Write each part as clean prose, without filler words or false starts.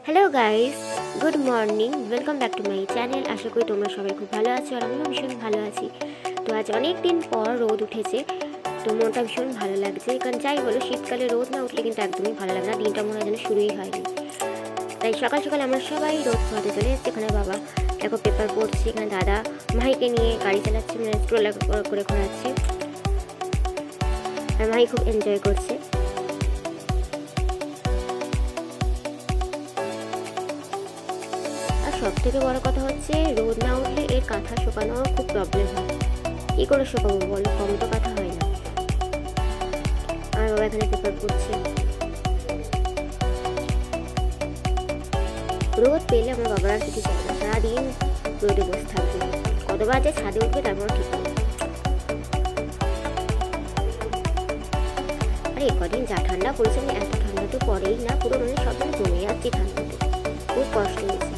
Hello guys, good morning, welcome back to my channel. আশা করি তোমরা সবাই খুব ভালো আছো আর আমিও ভীষণ ভালো আছি। তো আজ অনেক দিন পর রোদ উঠেছে, তো মনটা ভীষণ ভালো লাগছে। কারণ যাই বলো, শীতকালে রোদ না উঠলে কিন্তু একদমই ভালো লাগে না, দিনটা মনে হয় যেন শুরুই হয়নি। তাই সকাল সকাল আমরা সবাই রোদ পোহাতে চলে এসেছি। এখানে বাবা দেখো পেপার পড়ছে, এখানে দাদা মাহিকে নিয়ে গাড়ি চালাচ্ছে, মানে স্ট্রোলার করে ঘোরাচ্ছে, আর মাহি খুব এনজয় করছে। সব থেকে বড় কথা হচ্ছে, রোদ না উঠলে এর কাঁথা শুকানো খুব প্রবলেম হয়। কী করে শুকাবো বলো, কম তো কাঁথা হয় না। আর বাবা এখানে পেপার পড়ছে। রোদ পেলে আমার বাবার আর কিছু চাই না, সারাদিন রোদে বসে থাকবে। কতবার যে ছাদে উঠবে তারপর ঠিক হবে। আরে কদিন যা ঠান্ডা পড়েছে, মানে এত ঠান্ডা তো পড়েই না, পুরো মানে সব জমে যাচ্ছে ঠান্ডাতে, খুব কষ্ট হয়েছে।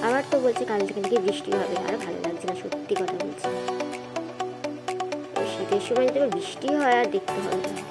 আবার তো বলছে কাল থেকে নাকি বৃষ্টি হবে, আর ভালো লাগছে না, সত্যি কথা বলছি। শীতের সময় যদি বৃষ্টি হয় আর দেখতে হবে না।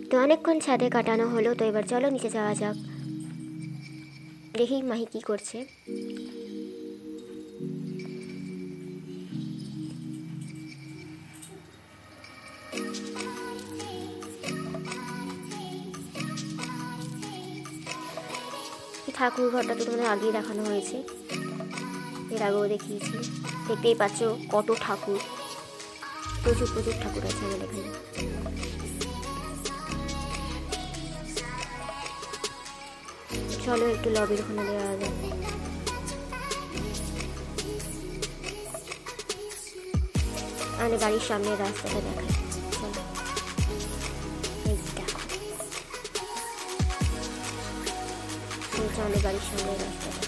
তো অনেকক্ষণ ছাদে কাটানো হলো, তো এবার চলো নিচে যাওয়া যাক। দেখি মাহি কি করছে। ঠাকুর ঘরটা তো তোমাদের আগেই দেখানো হয়েছে, এর আগেও দেখিয়েছি। দেখতেই পাচ্ছ কত ঠাকুর, প্রচুর প্রচুর ঠাকুর আছে আমাদের এখানে। চলো একটু লবির ওখানে দেওয়া যায়। আমাদের বাড়ির সামনের রাস্তাটা দেখায়, চলো। এই দেখো, আমাদের বাড়ির সামনের রাস্তাটা।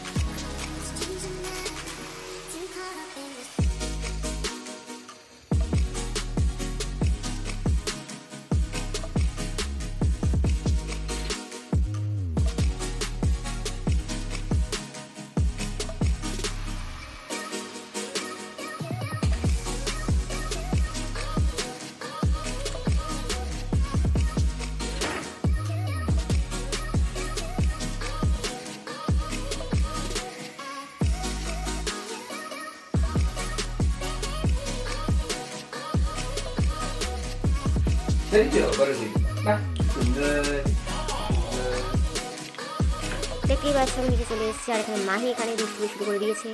দেখতেই পাচ্ছ আমি নিচে চলে এসেছি, আর এখানে মাহি এখানে দুষ্টুমি শুরু করে দিয়েছে।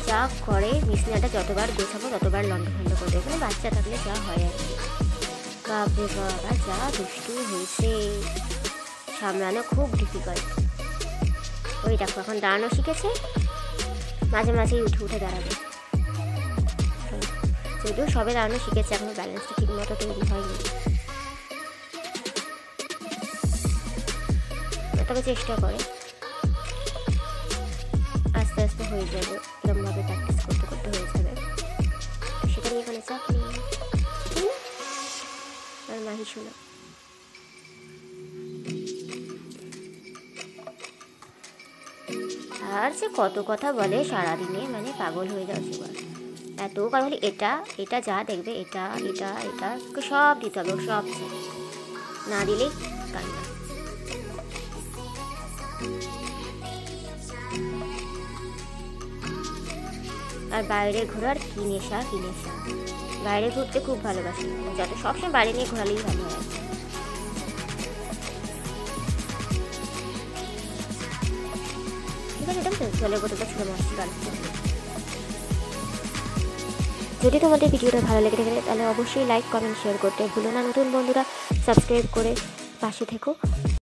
যা করে বিছানাটা যতবার গোছাবো ততবার লন্ডভন্ড করে দেবো, এখানে বাচ্চা থাকলে যা হয় আর কি। বাপরে বাবা, যা দুষ্টু হয়েছে, সামলানো খুব ডিফিকাল্ট। ওই দেখো এখন দাঁড়ানো শিখেছে, মাঝে মাঝেই উঠে উঠে দাঁড়াবে। যদিও সবে দাঁড়ানো শিখেছে, এখনো ব্যালেন্সটা ঠিক মতো তৈরি হয়নি। তবে চেষ্টা করে, আস্তে আস্তে হয়ে যাবে, এরকমভাবে প্র্যাকটিস করতে করতে হয়ে যাবে। সেটা নিয়ে এখানে চাপ নেই। আর মাহি শোনা আর যে কত কথা বলে সারাদিনে, মানে পাগল হয়ে যাও সবার। এত কথা বলি, এটা এটা যা দেখবে, এটা এটা এটা সব দিতে হবে, সব না দিলেই কান্না। আর বাইরে ঘোরার কি নেশা, কি নেশা! বাইরে ঘুরতে খুব ভালোবাসি, যত সবসময় বাইরে নিয়ে ঘোরালেই ভালো হয়। ঠিক আছে, দেখো জলের বোতলটা ছুঁড়ে মারছি গাল। যদি তোমাদের ভিডিওটা ভালো লেগে থাকে তাহলে অবশ্যই লাইক, কমেন্ট, শেয়ার করতে ভুলো না। নতুন বন্ধুরা সাবস্ক্রাইব করে পাশে থেকো।